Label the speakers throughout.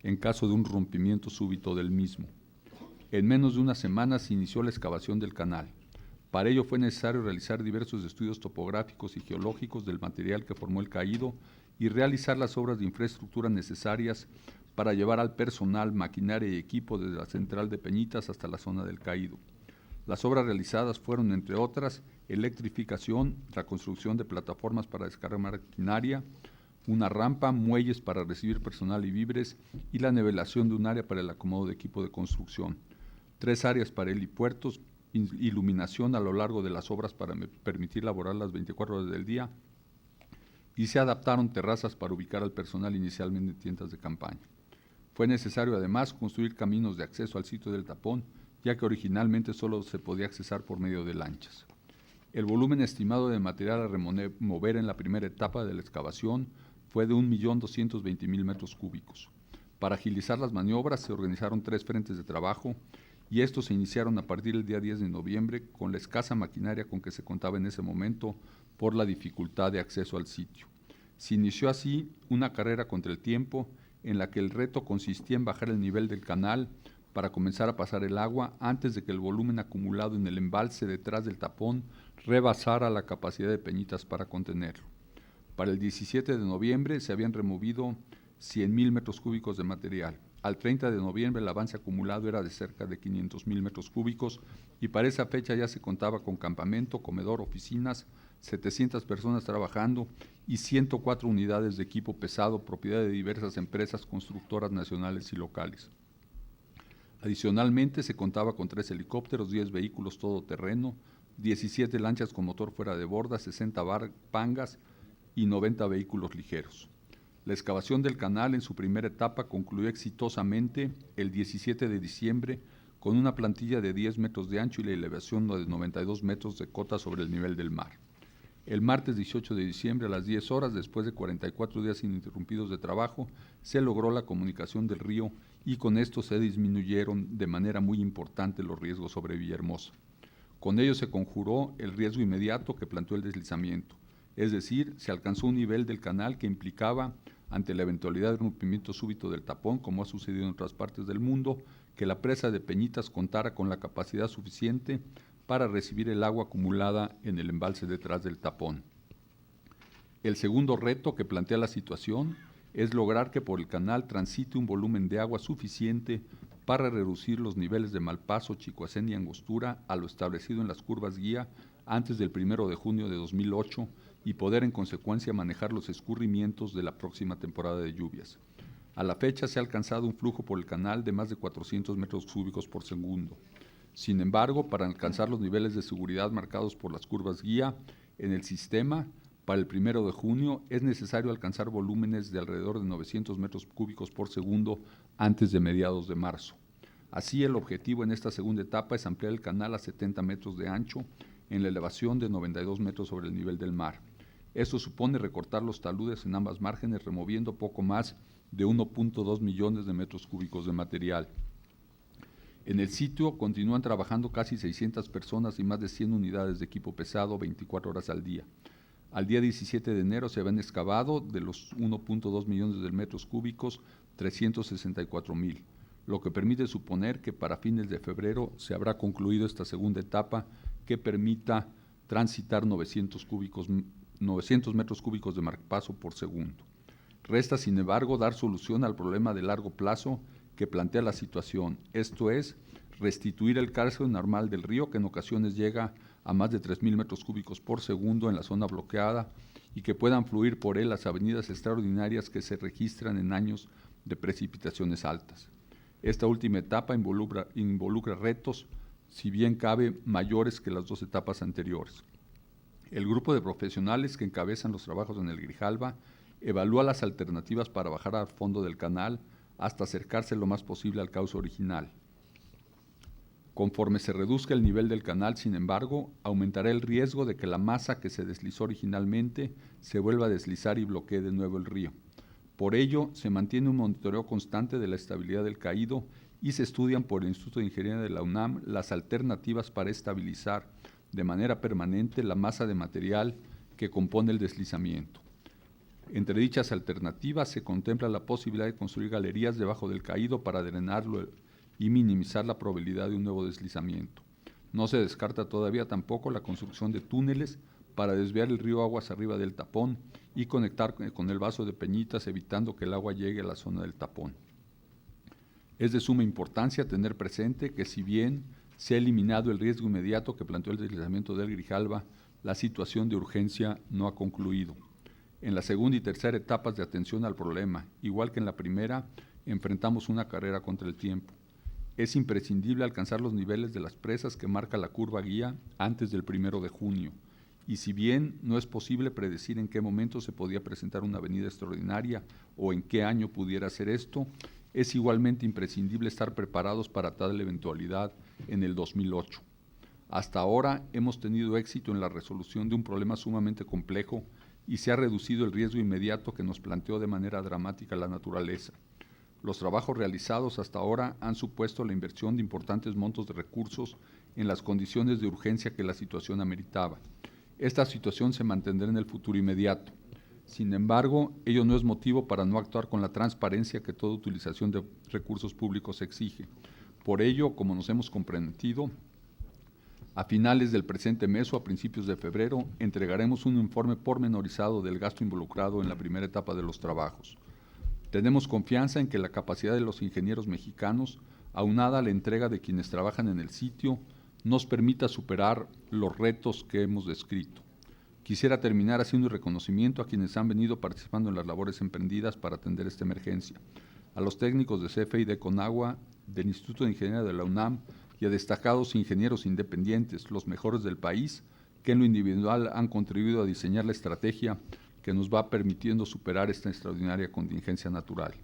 Speaker 1: en caso de un rompimiento súbito del mismo. En menos de una semana se inició la excavación del canal. Para ello fue necesario realizar diversos estudios topográficos y geológicos del material que formó el caído y realizar las obras de infraestructura necesarias para llevar al personal, maquinaria y equipo desde la central de Peñitas hasta la zona del caído. Las obras realizadas fueron, entre otras, electrificación, la construcción de plataformas para descargar maquinaria, una rampa, muelles para recibir personal y víveres y la nivelación de un área para el acomodo de equipo de construcción. 3 áreas para helipuertos, iluminación a lo largo de las obras para permitir laborar las 24 horas del día y se adaptaron terrazas para ubicar al personal inicialmente en tiendas de campaña. Fue necesario además construir caminos de acceso al sitio del tapón, ya que originalmente solo se podía accesar por medio de lanchas. El volumen estimado de material a remover en la primera etapa de la excavación fue de 1.220.000 metros cúbicos. Para agilizar las maniobras se organizaron 3 frentes de trabajo y estos se iniciaron a partir del día 10 de noviembre con la escasa maquinaria con que se contaba en ese momento por la dificultad de acceso al sitio. Se inició así una carrera contra el tiempo en la que el reto consistía en bajar el nivel del canal para comenzar a pasar el agua antes de que el volumen acumulado en el embalse detrás del tapón rebasara la capacidad de Peñitas para contenerlo. Para el 17 de noviembre se habían removido 100.000 metros cúbicos de material. Al 30 de noviembre el avance acumulado era de cerca de 500.000 metros cúbicos y para esa fecha ya se contaba con campamento, comedor, oficinas, 700 personas trabajando y 104 unidades de equipo pesado, propiedad de diversas empresas constructoras nacionales y locales. Adicionalmente, se contaba con 3 helicópteros, 10 vehículos todoterreno, 17 lanchas con motor fuera de borda, 60 pangas y 90 vehículos ligeros. La excavación del canal en su primera etapa concluyó exitosamente el 17 de diciembre con una plantilla de 10 metros de ancho y la elevación de 92 metros de cota sobre el nivel del mar. El martes 18 de diciembre a las 10 horas, después de 44 días ininterrumpidos de trabajo, se logró la comunicación del río y con esto se disminuyeron de manera muy importante los riesgos sobre Villahermosa. Con ello se conjuró el riesgo inmediato que planteó el deslizamiento, es decir, se alcanzó un nivel del canal que implicaba, ante la eventualidad de rompimiento súbito del tapón, como ha sucedido en otras partes del mundo, que la presa de Peñitas contara con la capacidad suficiente para recibir el agua acumulada en el embalse detrás del tapón. El segundo reto que plantea la situación es lograr que por el canal transite un volumen de agua suficiente para reducir los niveles de Malpaso, Chicoacén y Angostura a lo establecido en las curvas guía antes del 1 de junio de 2008 y poder en consecuencia manejar los escurrimientos de la próxima temporada de lluvias. A la fecha se ha alcanzado un flujo por el canal de más de 400 metros cúbicos por segundo. Sin embargo, para alcanzar los niveles de seguridad marcados por las curvas guía en el sistema, para el 1 de junio es necesario alcanzar volúmenes de alrededor de 900 metros cúbicos por segundo antes de mediados de marzo. Así, el objetivo en esta segunda etapa es ampliar el canal a 70 metros de ancho en la elevación de 92 metros sobre el nivel del mar. Esto supone recortar los taludes en ambas márgenes, removiendo poco más de 1.2 millones de metros cúbicos de material. En el sitio continúan trabajando casi 600 personas y más de 100 unidades de equipo pesado 24 horas al día. Al día 17 de enero se habían excavado de los 1.2 millones de metros cúbicos 364.000, lo que permite suponer que para fines de febrero se habrá concluido esta segunda etapa que permita transitar 900 metros cúbicos de marcapaso por segundo. Resta, sin embargo, dar solución al problema de largo plazo que plantea la situación, esto es, restituir el cauce normal del río, que en ocasiones llega a más de 3.000 metros cúbicos por segundo en la zona bloqueada y que puedan fluir por él las avenidas extraordinarias que se registran en años de precipitaciones altas. Esta última etapa involucra retos, si bien cabe, mayores que las 2 etapas anteriores. El grupo de profesionales que encabezan los trabajos en el Grijalva evalúa las alternativas para bajar al fondo del canal hasta acercarse lo más posible al cauce original. Conforme se reduzca el nivel del canal, sin embargo, aumentará el riesgo de que la masa que se deslizó originalmente se vuelva a deslizar y bloquee de nuevo el río. Por ello, se mantiene un monitoreo constante de la estabilidad del caído y se estudian por el Instituto de Ingeniería de la UNAM las alternativas para estabilizar de manera permanente la masa de material que compone el deslizamiento. Entre dichas alternativas se contempla la posibilidad de construir galerías debajo del caído para drenarlo y minimizar la probabilidad de un nuevo deslizamiento. No se descarta todavía tampoco la construcción de túneles para desviar el río aguas arriba del tapón y conectar con el vaso de Peñitas, evitando que el agua llegue a la zona del tapón. Es de suma importancia tener presente que, si bien se ha eliminado el riesgo inmediato que planteó el deslizamiento del Grijalva, la situación de urgencia no ha concluido. En la segunda y tercera etapas de atención al problema, igual que en la primera, enfrentamos una carrera contra el tiempo. Es imprescindible alcanzar los niveles de las presas que marca la curva guía antes del 1 de junio. Y si bien no es posible predecir en qué momento se podía presentar una avenida extraordinaria o en qué año pudiera ser esto, es igualmente imprescindible estar preparados para tal eventualidad en el 2008. Hasta ahora hemos tenido éxito en la resolución de un problema sumamente complejo y se ha reducido el riesgo inmediato que nos planteó de manera dramática la naturaleza. Los trabajos realizados hasta ahora han supuesto la inversión de importantes montos de recursos en las condiciones de urgencia que la situación ameritaba. Esta situación se mantendrá en el futuro inmediato. Sin embargo, ello no es motivo para no actuar con la transparencia que toda utilización de recursos públicos exige. Por ello, como nos hemos comprometido, a finales del presente mes o a principios de febrero entregaremos un informe pormenorizado del gasto involucrado en la primera etapa de los trabajos. Tenemos confianza en que la capacidad de los ingenieros mexicanos, aunada a la entrega de quienes trabajan en el sitio, nos permita superar los retos que hemos descrito. Quisiera terminar haciendo un reconocimiento a quienes han venido participando en las labores emprendidas para atender esta emergencia, a los técnicos de CFE y de Conagua, del Instituto de Ingeniería de la UNAM y a destacados ingenieros independientes, los mejores del país, que en lo individual han contribuido a diseñar la estrategia que nos va permitiendo superar esta extraordinaria contingencia natural.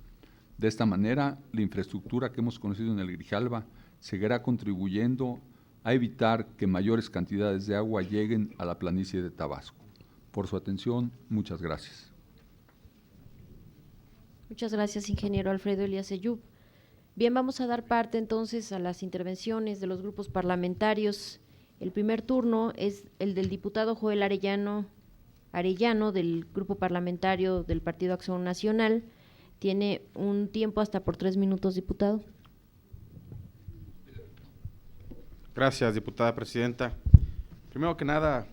Speaker 1: De esta manera, la infraestructura que hemos conocido en el Grijalva seguirá contribuyendo a evitar que mayores cantidades de agua lleguen a la planicie de Tabasco. Por su atención, muchas gracias.
Speaker 2: Muchas gracias, ingeniero Alfredo Elías Ayub. Bien, vamos a dar parte entonces a las intervenciones de los grupos parlamentarios. El primer turno es el del diputado Joel Arellano del Grupo Parlamentario del Partido Acción Nacional. Tiene un tiempo hasta por 3 minutos, diputado.
Speaker 3: Gracias, diputada presidenta. Primero que nada,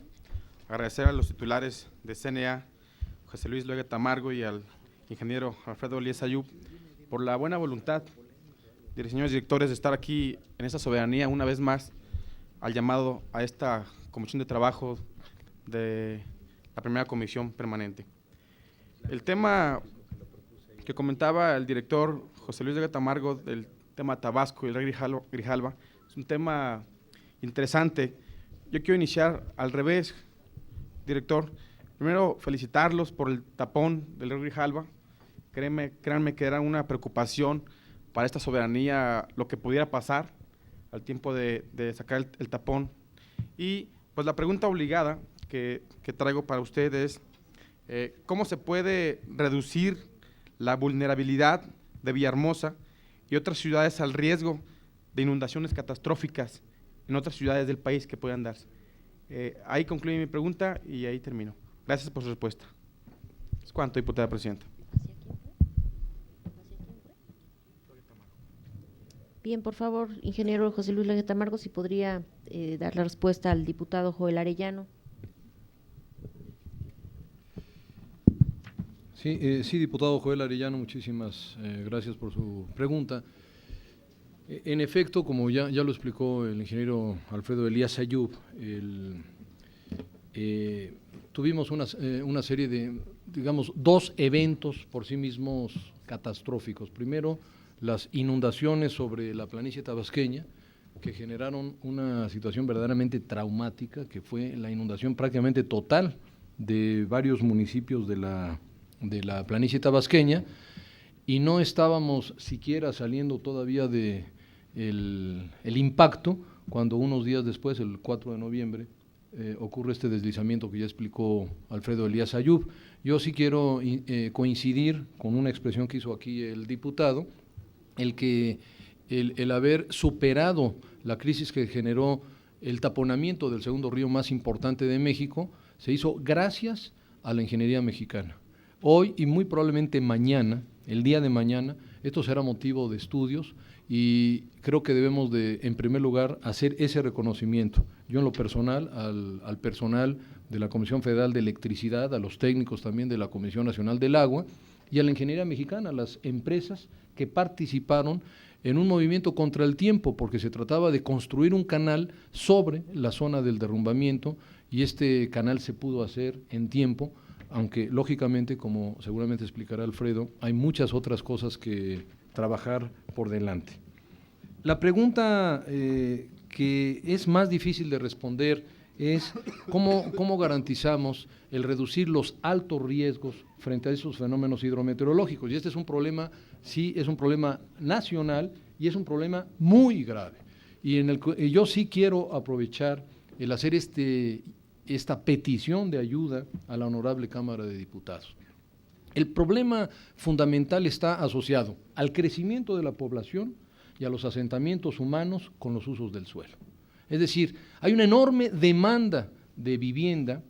Speaker 3: agradecer a los titulares de CNA, José Luis Loaiza Tamargo y al ingeniero Alfredo Elías Ayub, por la buena voluntad de los señores directores de estar aquí en esta soberanía una vez más al llamado a esta comisión de trabajo de la primera comisión permanente. El tema que comentaba el director José Luis Loaiza Tamargo del tema Tabasco y el río Grijalva es un tema interesante. Yo quiero iniciar al revés, director. Primero, felicitarlos por el tapón del río Grijalva. Créanme que era una preocupación para esta soberanía lo que pudiera pasar al tiempo de sacar el tapón. Y pues la pregunta obligada que traigo para ustedes es ¿cómo se puede reducir la vulnerabilidad de Villahermosa y otras ciudades al riesgo de inundaciones catastróficas en otras ciudades del país que puedan darse? Ahí concluye mi pregunta y ahí termino. Gracias por su respuesta. ¿Es cuánto, diputada presidenta?
Speaker 2: Bien, por favor, ingeniero José Luis Loaiza Tamargo, si podría dar la respuesta al diputado Joel Arellano.
Speaker 4: Sí, diputado Joel Arellano, muchísimas gracias por su pregunta. En efecto, como ya lo explicó el ingeniero Alfredo Elías Ayub, tuvimos una serie de, digamos, 2 eventos por sí mismos catastróficos. Primero, las inundaciones sobre la planicie tabasqueña, que generaron una situación verdaderamente traumática, que fue la inundación prácticamente total de varios municipios de la planicie tabasqueña, y no estábamos siquiera saliendo todavía de el impacto cuando unos días después, el 4 de noviembre, ocurre este deslizamiento que ya explicó Alfredo Elías Ayub. Yo sí quiero coincidir con una expresión que hizo aquí el diputado, el haber superado la crisis que generó el taponamiento del segundo río más importante de México, se hizo gracias a la ingeniería mexicana. Hoy y muy probablemente mañana, el día de mañana, esto será motivo de estudios y creo que debemos de, en primer lugar, hacer ese reconocimiento. Yo en lo personal, al personal de la Comisión Federal de Electricidad, a los técnicos también de la Comisión Nacional del Agua y a la ingeniería mexicana, a las empresas que participaron en un movimiento contra el tiempo, porque se trataba de construir un canal sobre la zona del derrumbamiento y este canal se pudo hacer en tiempo, aunque lógicamente, como seguramente explicará Alfredo, hay muchas otras cosas que trabajar por delante. La pregunta que es más difícil de responder es cómo garantizamos el reducir los altos riesgos frente a esos fenómenos hidrometeorológicos. Y este es un problema, sí, es un problema nacional y es un problema muy grave. Y yo sí quiero aprovechar el hacer esta petición de ayuda a la Honorable Cámara de Diputados. El problema fundamental está asociado al crecimiento de la población y a los asentamientos humanos con los usos del suelo. Es decir, hay una enorme demanda de vivienda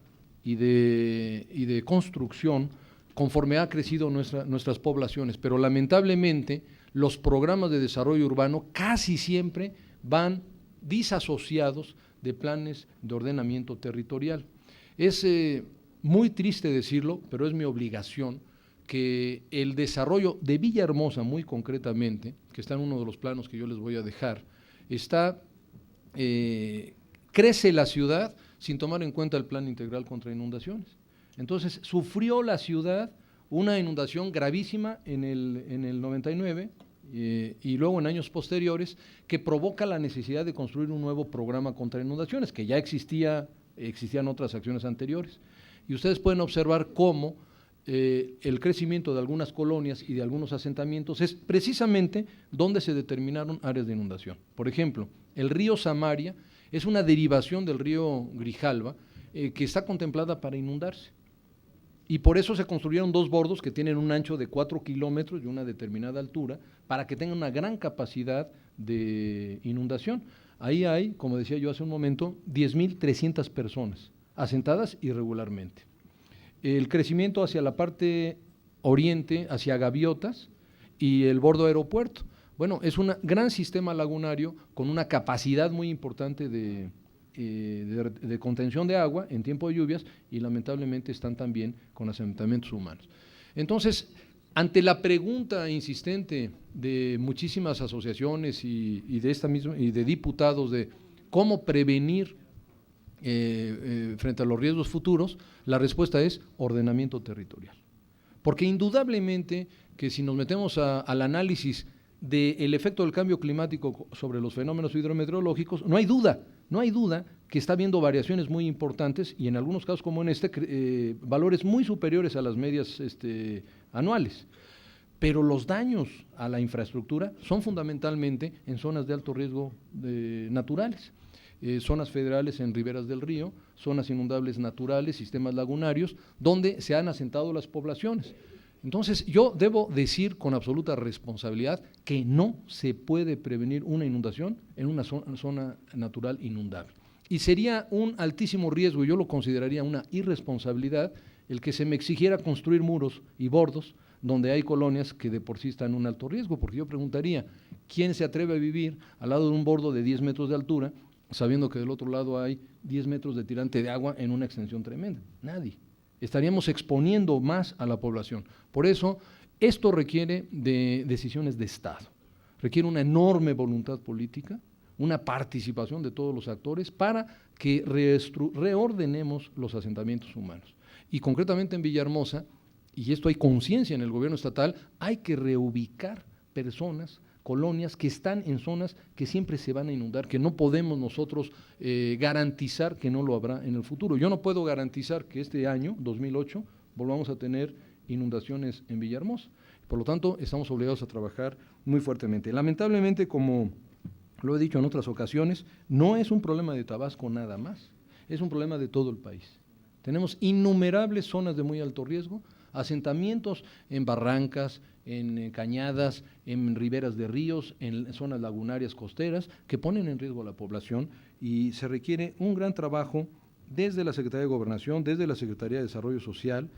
Speaker 4: y de construcción conforme ha crecido nuestras poblaciones, pero lamentablemente los programas de desarrollo urbano casi siempre van disasociados de planes de ordenamiento territorial. Es muy triste decirlo, pero es mi obligación que el desarrollo de Villahermosa, muy concretamente, que está en uno de los planos que yo les voy a dejar, crece la ciudad sin tomar en cuenta el Plan Integral contra Inundaciones. Entonces, sufrió la ciudad una inundación gravísima en el 99 y luego en años posteriores, que provoca la necesidad de construir un nuevo programa contra inundaciones, que ya existían otras acciones anteriores. Y ustedes pueden observar cómo el crecimiento de algunas colonias y de algunos asentamientos es precisamente donde se determinaron áreas de inundación. Por ejemplo, el río Samaria es una derivación del río Grijalva que está contemplada para inundarse. Y por eso se construyeron dos bordos que tienen un ancho de 4 kilómetros y una determinada altura para que tengan una gran capacidad de inundación. Ahí hay, como decía yo hace un momento, 10.300 personas asentadas irregularmente. El crecimiento hacia la parte oriente, hacia Gaviotas y el bordo aeropuerto. Bueno, es un gran sistema lagunario con una capacidad muy importante de contención de agua en tiempo de lluvias y lamentablemente están también con asentamientos humanos. Entonces, ante la pregunta insistente de muchísimas asociaciones y de diputados de cómo prevenir frente a los riesgos futuros, la respuesta es ordenamiento territorial. Porque indudablemente que si nos metemos al análisis del efecto del cambio climático sobre los fenómenos hidrometeorológicos, no hay duda que está habiendo variaciones muy importantes y en algunos casos como en valores muy superiores a las medias anuales. Pero los daños a la infraestructura son fundamentalmente en zonas de alto riesgo naturales. Zonas federales en riberas del río, zonas inundables naturales, sistemas lagunarios, donde se han asentado las poblaciones. Entonces, yo debo decir con absoluta responsabilidad que no se puede prevenir una inundación en una zona natural inundable. Y sería un altísimo riesgo, yo lo consideraría una irresponsabilidad, el que se me exigiera construir muros y bordos donde hay colonias que de por sí están en un alto riesgo, porque yo preguntaría, ¿quién se atreve a vivir al lado de un bordo de 10 metros de altura, sabiendo que del otro lado hay 10 metros de tirante de agua en una extensión tremenda? Nadie. Estaríamos exponiendo más a la población. Por eso, esto requiere de decisiones de Estado, requiere una enorme voluntad política, una participación de todos los actores para que reordenemos los asentamientos humanos. Y concretamente en Villahermosa, y esto hay conciencia en el gobierno estatal, hay que reubicar personas, colonias que están en zonas que siempre se van a inundar, que no podemos nosotros garantizar que no lo habrá en el futuro. Yo no puedo garantizar que este año, 2008, volvamos a tener inundaciones en Villahermosa. Por lo tanto, estamos obligados a trabajar muy fuertemente. Lamentablemente, como lo he dicho en otras ocasiones, no es un problema de Tabasco nada más, es un problema de todo el país. Tenemos innumerables zonas de muy alto riesgo, asentamientos en barrancas, en cañadas, en riberas de ríos, en zonas lagunarias costeras, que ponen en riesgo a la población y se requiere un gran trabajo desde la Secretaría de Gobernación, desde la Secretaría de Desarrollo Social,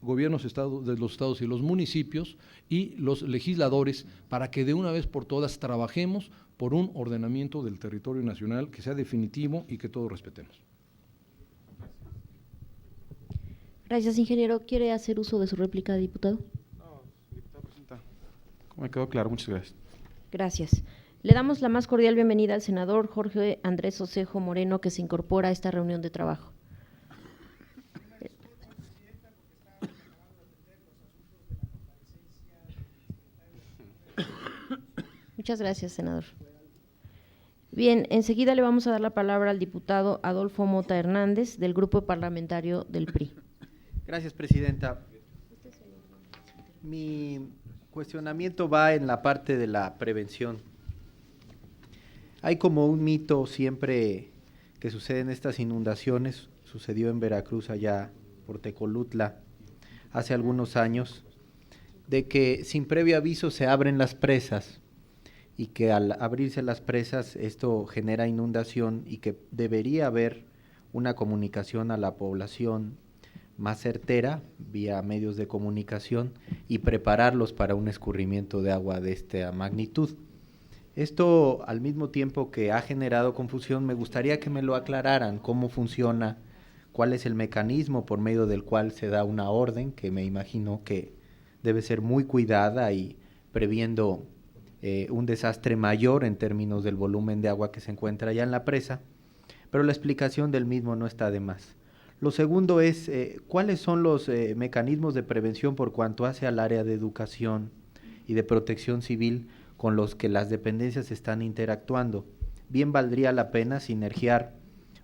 Speaker 4: gobiernos de los estados y los municipios y los legisladores para que de una vez por todas trabajemos por un ordenamiento del territorio nacional que sea definitivo y que todos respetemos.
Speaker 2: Gracias, ingeniero. ¿Quiere hacer uso de su réplica, diputado?
Speaker 3: No, diputada presidenta, me quedó claro, muchas gracias.
Speaker 2: Gracias. Le damos la más cordial bienvenida al senador Jorge Andrés Osejo Moreno, que se incorpora a esta reunión de trabajo. Muchas gracias, senador. Bien, enseguida le vamos a dar la palabra al diputado Adolfo Mota Hernández, del Grupo Parlamentario del PRI.
Speaker 5: Gracias, presidenta. Mi cuestionamiento va en la parte de la prevención. Hay como un mito siempre que sucede en estas inundaciones, sucedió en Veracruz allá por Tecolutla hace algunos años, de que sin previo aviso se abren las presas y que al abrirse las presas esto genera inundación y que debería haber una comunicación a la población más certera vía medios de comunicación y prepararlos para un escurrimiento de agua de esta magnitud. Esto, al mismo tiempo que ha generado confusión, me gustaría que me lo aclararan, cómo funciona, cuál es el mecanismo por medio del cual se da una orden, que me imagino que debe ser muy cuidada y previendo un desastre mayor en términos del volumen de agua que se encuentra allá en la presa, pero la explicación del mismo no está de más. Lo segundo es, ¿cuáles son los mecanismos de prevención por cuanto hace al área de educación y de protección civil con los que las dependencias están interactuando? Bien valdría la pena sinergiar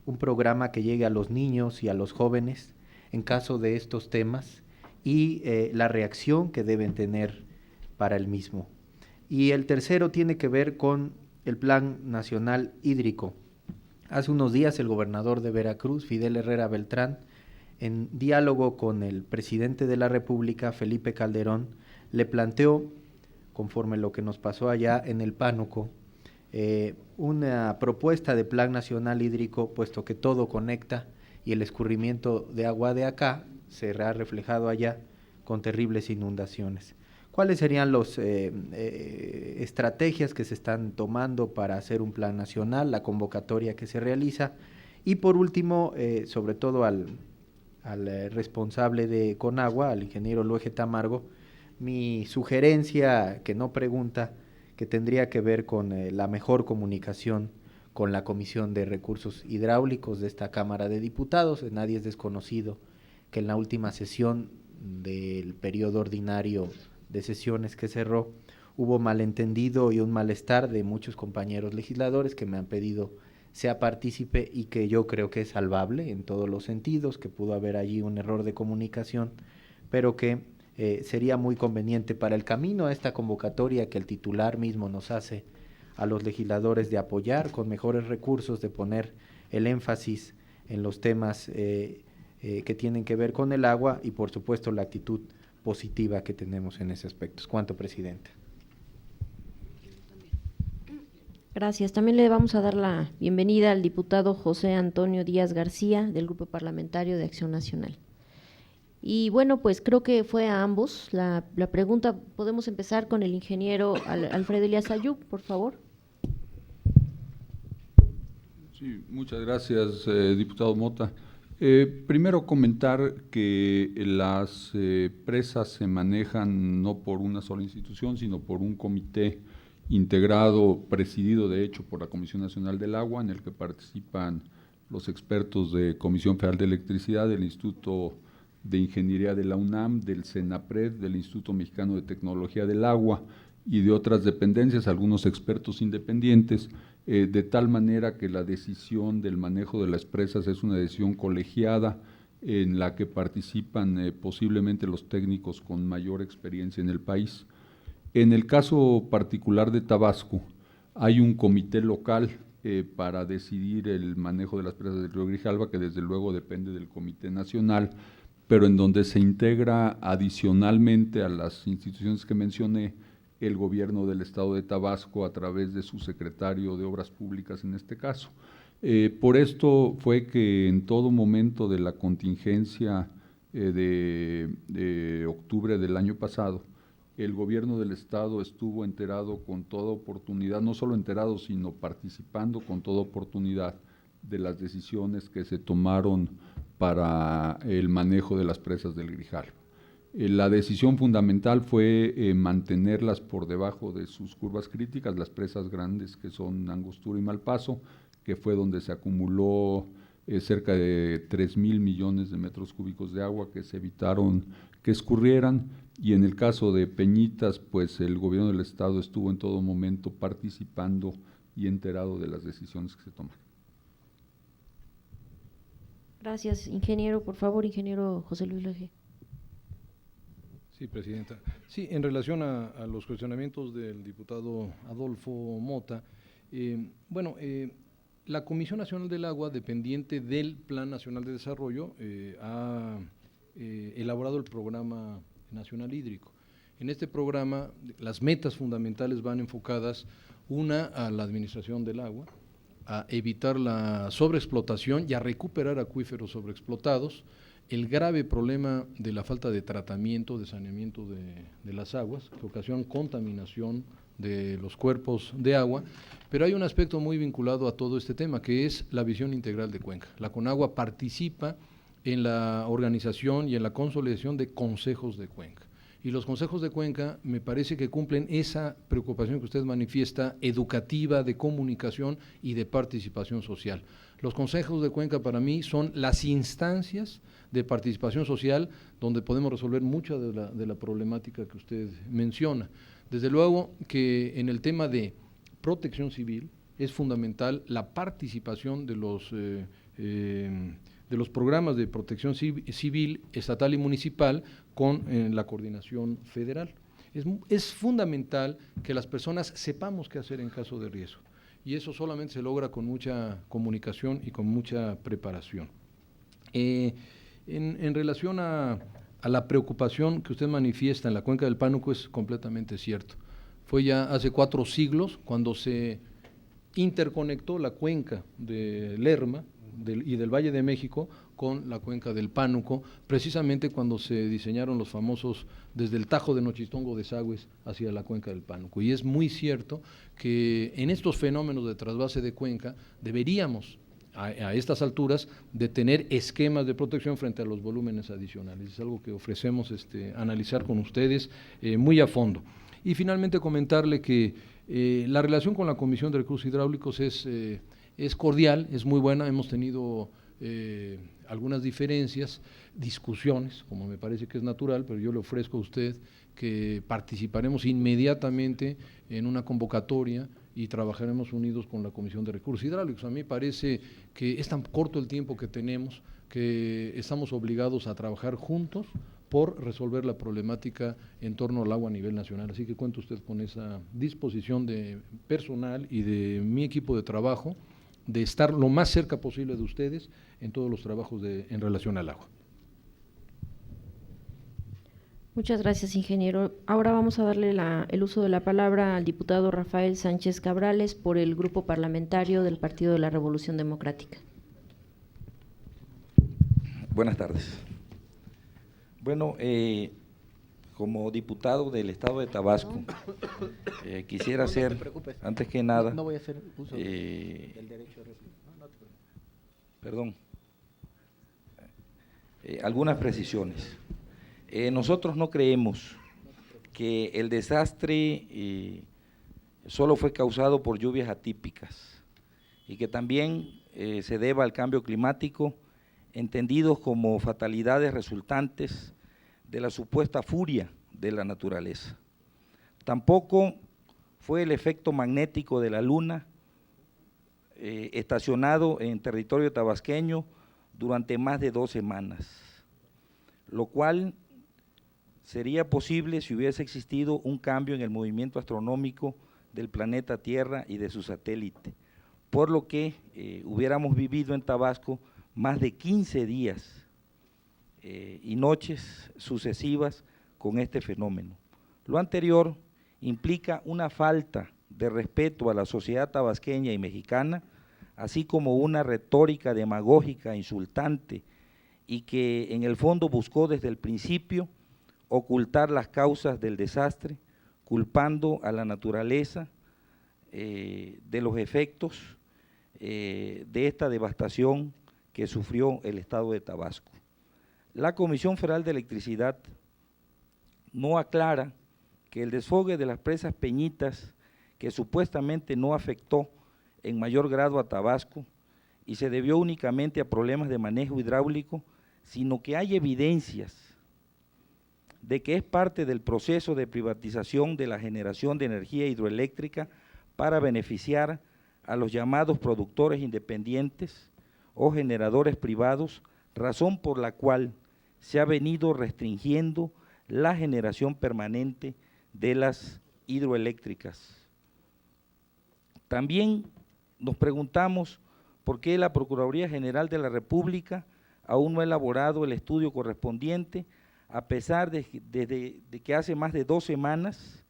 Speaker 5: un programa que llegue a los niños y a los jóvenes en caso de estos temas y la reacción que deben tener para el mismo. Y el tercero tiene que ver con el Plan Nacional Hídrico. Hace unos días el gobernador de Veracruz, Fidel Herrera Beltrán, en diálogo con el presidente de la República, Felipe Calderón, le planteó, conforme lo que nos pasó allá en el Pánuco, una propuesta de Plan Nacional Hídrico, puesto que todo conecta y el escurrimiento de agua de acá se ha reflejado allá con terribles inundaciones. ¿Cuáles serían las estrategias que se están tomando para hacer un plan nacional, la convocatoria que se realiza? Y por último, sobre todo al responsable de Conagua, al ingeniero Luege Tamargo, mi sugerencia, que no pregunta, que tendría que ver con la mejor comunicación con la Comisión de Recursos Hidráulicos de esta Cámara de Diputados. Nadie es desconocido que en la última sesión del periodo ordinario de sesiones que cerró, hubo malentendido y un malestar de muchos compañeros legisladores que me han pedido sea partícipe y que yo creo que es salvable en todos los sentidos, que pudo haber allí un error de comunicación, pero que sería muy conveniente para el camino a esta convocatoria que el titular mismo nos hace a los legisladores de apoyar con mejores recursos, de poner el énfasis en los temas que tienen que ver con el agua y por supuesto la actitud positiva que tenemos en ese aspecto. Es cuanto, presidenta.
Speaker 2: Gracias. También le vamos a dar la bienvenida al diputado José Antonio Díaz García, del Grupo Parlamentario de Acción Nacional. Y bueno, pues creo que fue a ambos la pregunta. Podemos empezar con el ingeniero Alfredo Elías Ayub, por favor.
Speaker 1: Sí, muchas gracias, diputado Mota. Primero comentar que las presas se manejan no por una sola institución, sino por un comité integrado, presidido de hecho por la Comisión Nacional del Agua, en el que participan los expertos de Comisión Federal de Electricidad, del Instituto de Ingeniería de la UNAM, del CENAPRED, del Instituto Mexicano de Tecnología del Agua y de otras dependencias, algunos expertos independientes, de tal manera que la decisión del manejo de las presas es una decisión colegiada en la que participan posiblemente los técnicos con mayor experiencia en el país. En el caso particular de Tabasco, hay un comité local para decidir el manejo de las presas del río Grijalva, que desde luego depende del Comité Nacional, pero en donde se integra adicionalmente a las instituciones que mencioné, el gobierno del estado de Tabasco a través de su secretario de Obras Públicas en este caso. Por esto fue que en todo momento de la contingencia de octubre del año pasado, el gobierno del estado estuvo enterado con toda oportunidad, no solo enterado, sino participando con toda oportunidad de las decisiones que se tomaron para el manejo de las presas del Grijalva. La decisión fundamental fue mantenerlas por debajo de sus curvas críticas, las presas grandes que son Angostura y Malpaso, que fue donde se acumuló cerca de 3,000 millones de metros cúbicos de agua que se evitaron que escurrieran, y en el caso de Peñitas, pues el gobierno del estado estuvo en todo momento participando y enterado de las decisiones que se toman.
Speaker 2: Gracias, ingeniero. Por favor, ingeniero José Luis Leje.
Speaker 4: Sí, presidenta. Sí, en relación a los cuestionamientos del diputado Adolfo Mota, la Comisión Nacional del Agua, dependiente del Plan Nacional de Desarrollo, ha elaborado el Programa Nacional Hídrico. En este programa, las metas fundamentales van enfocadas, una, a la administración del agua, a evitar la sobreexplotación y a recuperar acuíferos sobreexplotados, el grave problema de la falta de tratamiento, de saneamiento de las aguas, que ocasiona contaminación de los cuerpos de agua, pero hay un aspecto muy vinculado a todo este tema, que es la visión integral de Cuenca. La Conagua participa en la organización y en la consolidación de consejos de Cuenca. Y los consejos de Cuenca me parece que cumplen esa preocupación que usted manifiesta, educativa, de comunicación y de participación social. Los consejos de Cuenca para mí son las instancias de participación social donde podemos resolver mucha de la problemática que usted menciona. Desde luego que en el tema de protección civil es fundamental la participación de los programas de protección civil, estatal y municipal con la coordinación federal. Es fundamental que las personas sepamos qué hacer en caso de riesgo, y eso solamente se logra con mucha comunicación y con mucha preparación. En relación a la preocupación que usted manifiesta en la cuenca del Pánuco, es completamente cierto. Fue ya hace 4 siglos cuando se interconectó la cuenca de Lerma y del Valle de México con la cuenca del Pánuco, precisamente cuando se diseñaron los famosos, desde el Tajo de Nochistongo, desagües hacia la cuenca del Pánuco. Y es muy cierto que en estos fenómenos de trasvase de cuenca deberíamos, a estas alturas, de tener esquemas de protección frente a los volúmenes adicionales. Es algo que ofrecemos analizar con ustedes muy a fondo. Y finalmente comentarle que la relación con la Comisión de Recursos Hidráulicos es cordial, es muy buena. Hemos tenido algunas diferencias, discusiones, como me parece que es natural, pero yo le ofrezco a usted que participaremos inmediatamente en una convocatoria y trabajaremos unidos con la Comisión de Recursos Hidráulicos. A mí parece que es tan corto el tiempo que tenemos que estamos obligados a trabajar juntos por resolver la problemática en torno al agua a nivel nacional. Así que cuenta usted con esa disposición de personal y de mi equipo de trabajo de estar lo más cerca posible de ustedes en todos los trabajos en relación al agua.
Speaker 2: Muchas gracias, ingeniero. Ahora vamos a darle el uso de la palabra al diputado Rafael Sánchez Cabrales por el Grupo Parlamentario del Partido de la Revolución Democrática.
Speaker 6: Buenas tardes. Bueno, como diputado del Estado de Tabasco, quisiera hacer, antes que nada,
Speaker 5: no voy a hacer uso del derecho de réplica. No te preocupes.
Speaker 6: Perdón, algunas precisiones. Nosotros no creemos que el desastre solo fue causado por lluvias atípicas y que también se deba al cambio climático, entendidos como fatalidades resultantes de la supuesta furia de la naturaleza. Tampoco fue el efecto magnético de la luna estacionado en territorio tabasqueño durante más de 2 semanas, lo cual sería posible si hubiese existido un cambio en el movimiento astronómico del planeta Tierra y de su satélite, por lo que hubiéramos vivido en Tabasco más de 15 días y noches sucesivas con este fenómeno. Lo anterior implica una falta de respeto a la sociedad tabasqueña y mexicana, así como una retórica demagógica insultante y que en el fondo buscó desde el principio ocultar las causas del desastre, culpando a la naturaleza de los efectos de esta devastación que sufrió el estado de Tabasco. La Comisión Federal de Electricidad no aclara que el desfogue de las presas Peñitas, que supuestamente no afectó en mayor grado a Tabasco y se debió únicamente a problemas de manejo hidráulico, sino que hay evidencias de que es parte del proceso de privatización de la generación de energía hidroeléctrica para beneficiar a los llamados productores independientes o generadores privados, razón por la cual se ha venido restringiendo la generación permanente de las hidroeléctricas. También nos preguntamos por qué la Procuraduría General de la República aún no ha elaborado el estudio correspondiente, a pesar de que hace más de 2 semanas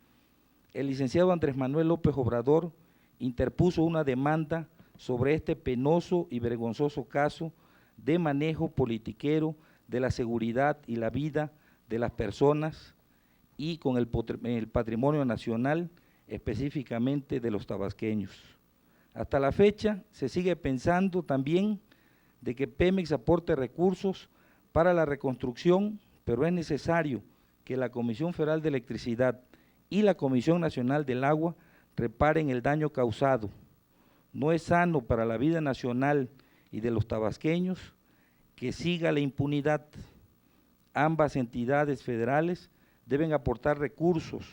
Speaker 6: el licenciado Andrés Manuel López Obrador interpuso una demanda sobre este penoso y vergonzoso caso de manejo politiquero de la seguridad y la vida de las personas y con el patrimonio nacional, específicamente de los tabasqueños. Hasta la fecha se sigue pensando también de que Pemex aporte recursos para la reconstrucción, pero es necesario que la Comisión Federal de Electricidad y la Comisión Nacional del Agua reparen el daño causado. No es sano para la vida nacional y de los tabasqueños que siga la impunidad. Ambas entidades federales deben aportar recursos,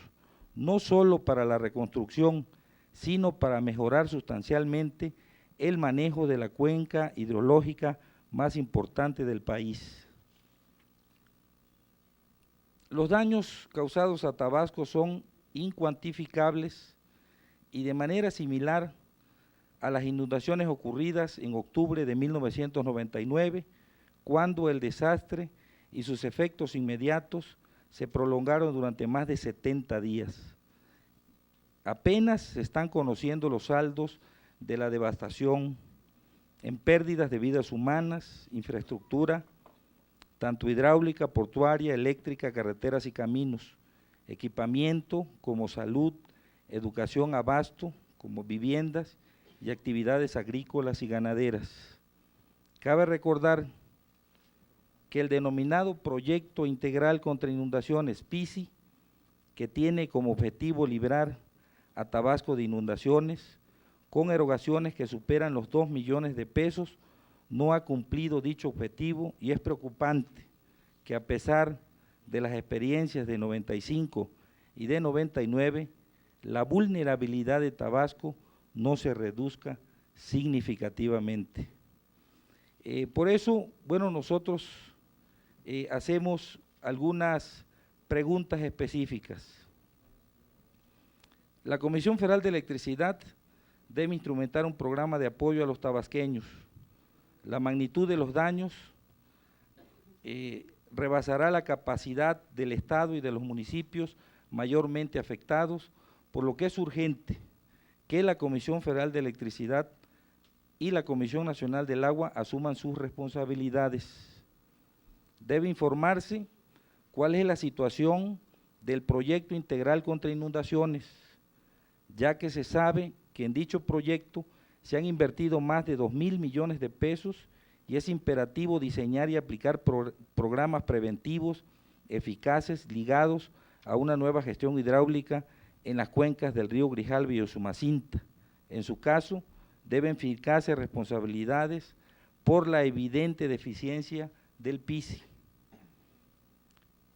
Speaker 6: no solo para la reconstrucción, sino para mejorar sustancialmente el manejo de la cuenca hidrológica más importante del país. Los daños causados a Tabasco son incuantificables y de manera similar a las inundaciones ocurridas en octubre de 1999, cuando el desastre y sus efectos inmediatos se prolongaron durante más de 70 días. Apenas se están conociendo los saldos de la devastación en pérdidas de vidas humanas, infraestructura, tanto hidráulica, portuaria, eléctrica, carreteras y caminos, equipamiento como salud, educación, abasto, como viviendas y actividades agrícolas y ganaderas. Cabe recordar que el denominado Proyecto Integral contra Inundaciones, PICI, que tiene como objetivo librar a Tabasco de inundaciones, con erogaciones que superan los 2 millones de pesos, no ha cumplido dicho objetivo y es preocupante que a pesar de las experiencias de 95 y de 99, la vulnerabilidad de Tabasco no se reduzca significativamente. Por eso, bueno, nosotros hacemos algunas preguntas específicas. La Comisión Federal de Electricidad debe instrumentar un programa de apoyo a los tabasqueños. La magnitud de los daños rebasará la capacidad del Estado y de los municipios mayormente afectados, por lo que es urgente que la Comisión Federal de Electricidad y la Comisión Nacional del Agua asuman sus responsabilidades. Debe informarse cuál es la situación del Proyecto Integral contra Inundaciones, ya que se sabe que en dicho proyecto se han invertido más de 2.000 millones de pesos y es imperativo diseñar y aplicar programas preventivos eficaces ligados a una nueva gestión hidráulica en las cuencas del río Grijalva y Usumacinta. En su caso, deben fijarse responsabilidades por la evidente deficiencia del PICI.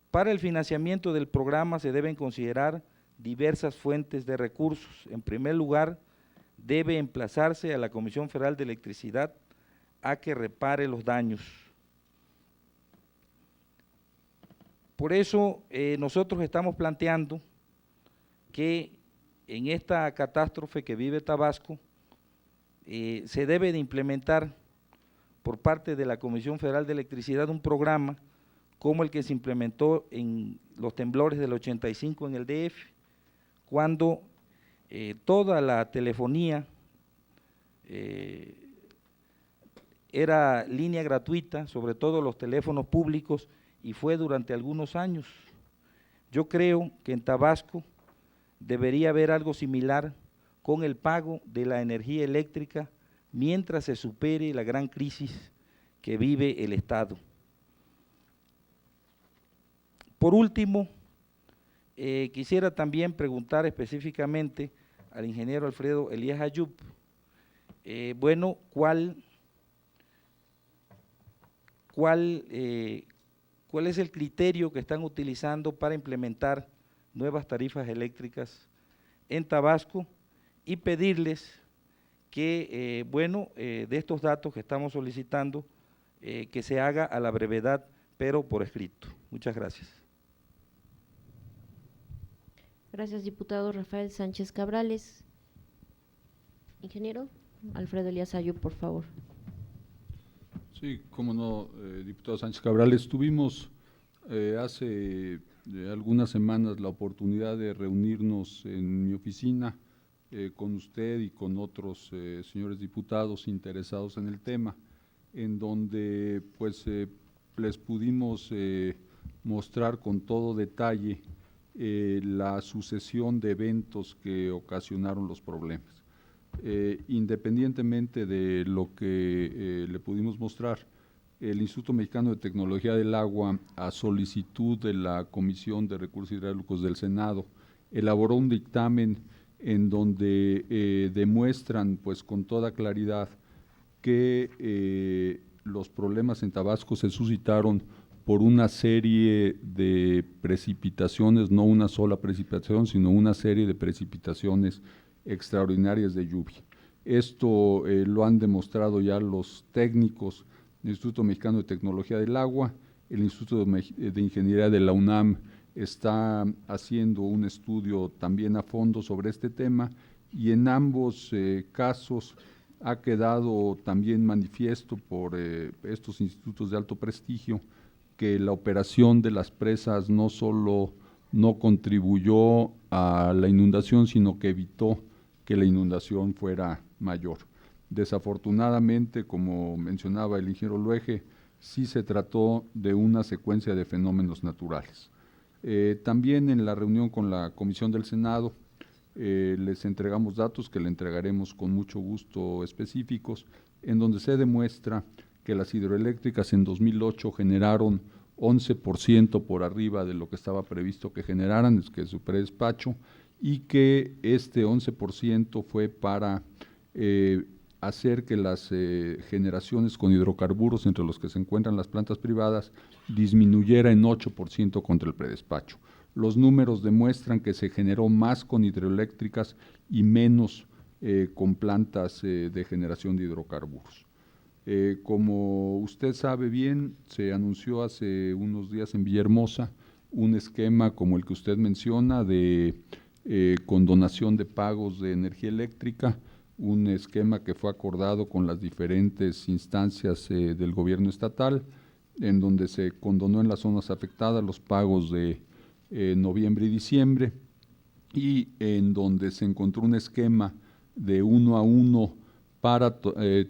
Speaker 6: Para el financiamiento del programa se deben considerar diversas fuentes de recursos. En primer lugar, debe emplazarse a la Comisión Federal de Electricidad a que repare los daños. Por eso nosotros estamos planteando que en esta catástrofe que vive Tabasco se debe de implementar por parte de la Comisión Federal de Electricidad un programa como el que se implementó en los temblores del 85 en el DF, cuando toda la telefonía era línea gratuita, sobre todo los teléfonos públicos, y fue durante algunos años. Yo creo que en Tabasco debería haber algo similar con el pago de la energía eléctrica mientras se supere la gran crisis que vive el Estado. Por último, quisiera también preguntar específicamente al ingeniero Alfredo Elías Ayub, bueno, ¿cuál es el criterio que están utilizando para implementar nuevas tarifas eléctricas en Tabasco? Y pedirles que, de estos datos que estamos solicitando, que se haga a la brevedad, pero por escrito. Muchas gracias.
Speaker 2: Gracias, diputado Rafael Sánchez Cabrales. Ingeniero Alfredo Elías Ayub, por favor.
Speaker 1: Sí, cómo no, diputado Sánchez Cabrales. Tuvimos hace algunas semanas la oportunidad de reunirnos en mi oficina con usted y con otros señores diputados interesados en el tema, en donde pues les pudimos mostrar con todo detalle la sucesión de eventos que ocasionaron los problemas. Independientemente de lo que le pudimos mostrar, el Instituto Mexicano de Tecnología del Agua, a solicitud de la Comisión de Recursos Hidráulicos del Senado, elaboró un dictamen en donde demuestran pues con toda claridad que los problemas en Tabasco se suscitaron por una serie de precipitaciones, no una sola precipitación, sino una serie de precipitaciones extraordinarias de lluvia. Esto lo han demostrado ya los técnicos del Instituto Mexicano de Tecnología del Agua. El Instituto de Ingeniería de la UNAM está haciendo un estudio también a fondo sobre este tema, y en ambos casos ha quedado también manifiesto por estos institutos de alto prestigio que la operación de las presas no solo no contribuyó a la inundación, sino que evitó que la inundación fuera mayor. Desafortunadamente, como mencionaba el ingeniero Luege, sí se trató de una secuencia de fenómenos naturales. También en la reunión con la Comisión del Senado les entregamos datos que le entregaremos con mucho gusto específicos, en donde se demuestra que las hidroeléctricas en 2008 generaron 11% por arriba de lo que estaba previsto que generaran, es que es su predespacho, y que este 11% fue para hacer que las generaciones con hidrocarburos, entre los que se encuentran las plantas privadas, disminuyera en 8% contra el predespacho. Los números demuestran que se generó más con hidroeléctricas y menos con plantas de generación de hidrocarburos. Como usted sabe bien, se anunció hace unos días en Villahermosa un esquema como el que usted menciona de condonación de pagos de energía eléctrica, un esquema que fue acordado con las diferentes instancias del gobierno estatal, en donde se condonó en las zonas afectadas los pagos de noviembre y diciembre, y en donde se encontró un esquema de 1 a 1 para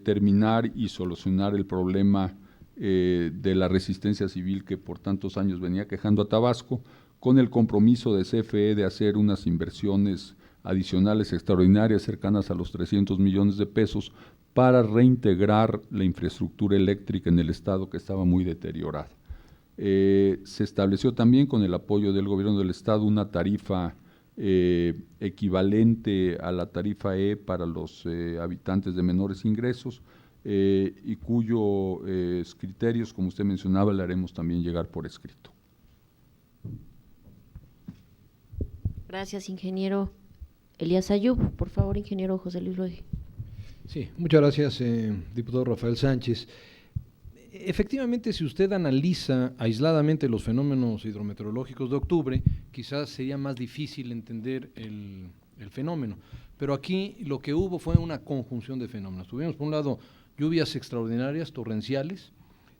Speaker 1: terminar y solucionar el problema de la resistencia civil que por tantos años venía quejando a Tabasco, con el compromiso de CFE de hacer unas inversiones adicionales extraordinarias cercanas a los 300 millones de pesos para reintegrar la infraestructura eléctrica en el estado que estaba muy deteriorada. Se estableció también con el apoyo del gobierno del estado una tarifa equivalente a la tarifa E para los habitantes de menores ingresos y cuyos criterios, como usted mencionaba, le haremos también llegar por escrito.
Speaker 2: Gracias, ingeniero Elías Ayub. Por favor, ingeniero José Luis Luege.
Speaker 4: Sí, muchas gracias, diputado Rafael Sánchez. Efectivamente, si usted analiza aisladamente los fenómenos hidrometeorológicos de octubre, quizás sería más difícil entender el fenómeno, pero aquí lo que hubo fue una conjunción de fenómenos. Tuvimos, por un lado, lluvias extraordinarias, torrenciales,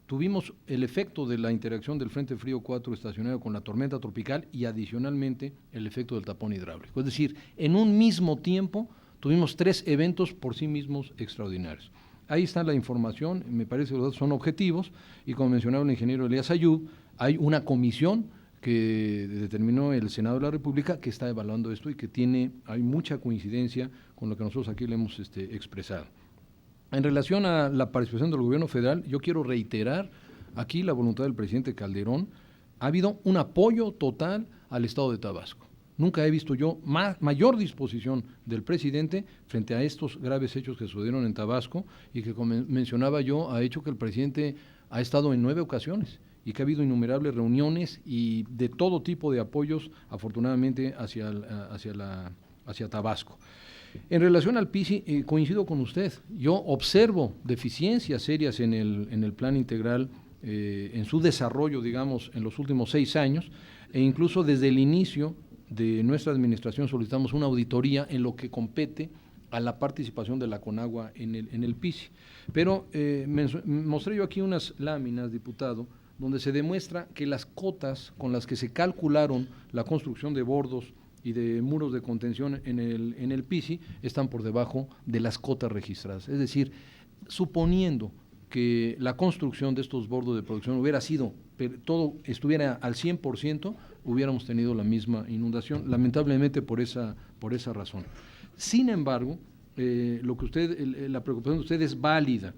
Speaker 4: tuvimos el efecto de la interacción del Frente Frío 4 estacionario con la tormenta tropical y adicionalmente el efecto del tapón hidráulico. Es decir, en un mismo tiempo tuvimos 3 eventos por sí mismos extraordinarios. Ahí está la información, me parece que los datos son objetivos, y como mencionaba el ingeniero Elías Ayub, hay una comisión que determinó el Senado de la República que está evaluando esto y que hay mucha coincidencia con lo que nosotros aquí le hemos expresado. En relación a la participación del gobierno federal, yo quiero reiterar aquí la voluntad del presidente Calderón. Ha habido un apoyo total al Estado de Tabasco. Nunca he visto yo mayor disposición del presidente frente a estos graves hechos que sucedieron en Tabasco y que, como mencionaba yo, ha hecho que el presidente ha estado en 9 ocasiones y que ha habido innumerables reuniones y de todo tipo de apoyos, afortunadamente, hacia Tabasco. En relación al PISI, coincido con usted. Yo observo deficiencias serias en el plan integral, en su desarrollo, digamos, en los últimos 6 años, e incluso desde el inicio de nuestra administración solicitamos una auditoría en lo que compete a la participación de la CONAGUA en el PISI. Pero mostré yo aquí unas láminas, diputado, donde se demuestra que las cotas con las que se calcularon la construcción de bordos y de muros de contención en el PISI están por debajo de las cotas registradas. Es decir, suponiendo que la construcción de estos bordos de producción hubiera sido, todo estuviera al 100%, hubiéramos tenido la misma inundación, lamentablemente por esa razón. Sin embargo, lo que la preocupación de usted es válida.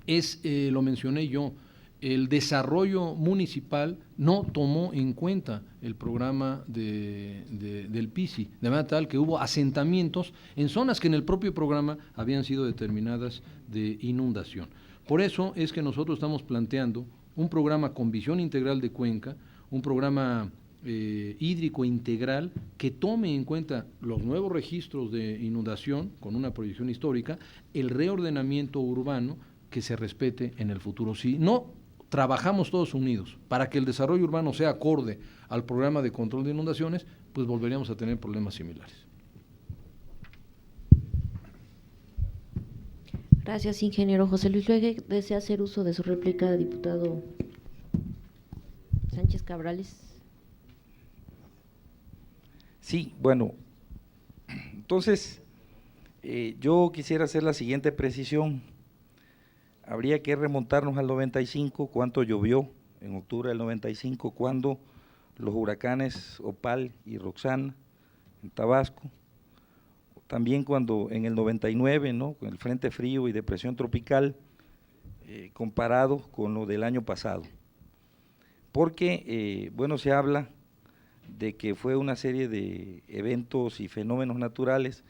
Speaker 4: Lo mencioné yo, el desarrollo municipal no tomó en cuenta el programa del PISI, de manera tal que hubo asentamientos en zonas que en el propio programa habían sido determinadas de inundación. Por eso es que nosotros estamos planteando un programa con visión integral de cuenca, un programa hídrico integral que tome en cuenta los nuevos registros de inundación con una proyección histórica, el reordenamiento urbano que se respete en el futuro. Si no trabajamos todos unidos para que el desarrollo urbano sea acorde al programa de control de inundaciones, pues volveríamos a tener problemas similares.
Speaker 2: Gracias, ingeniero. José Luis Luege, ¿desea hacer uso de su réplica, diputado Sánchez Cabrales?
Speaker 6: Sí, bueno, entonces yo quisiera hacer la siguiente precisión. Habría que remontarnos al 95, cuánto llovió en octubre del 95, cuando los huracanes Opal y Roxana en Tabasco, también cuando en el 99, ¿no?, con el frente frío y depresión tropical, comparado con lo del año pasado. Porque, bueno, se habla de que fue una serie de eventos y fenómenos naturales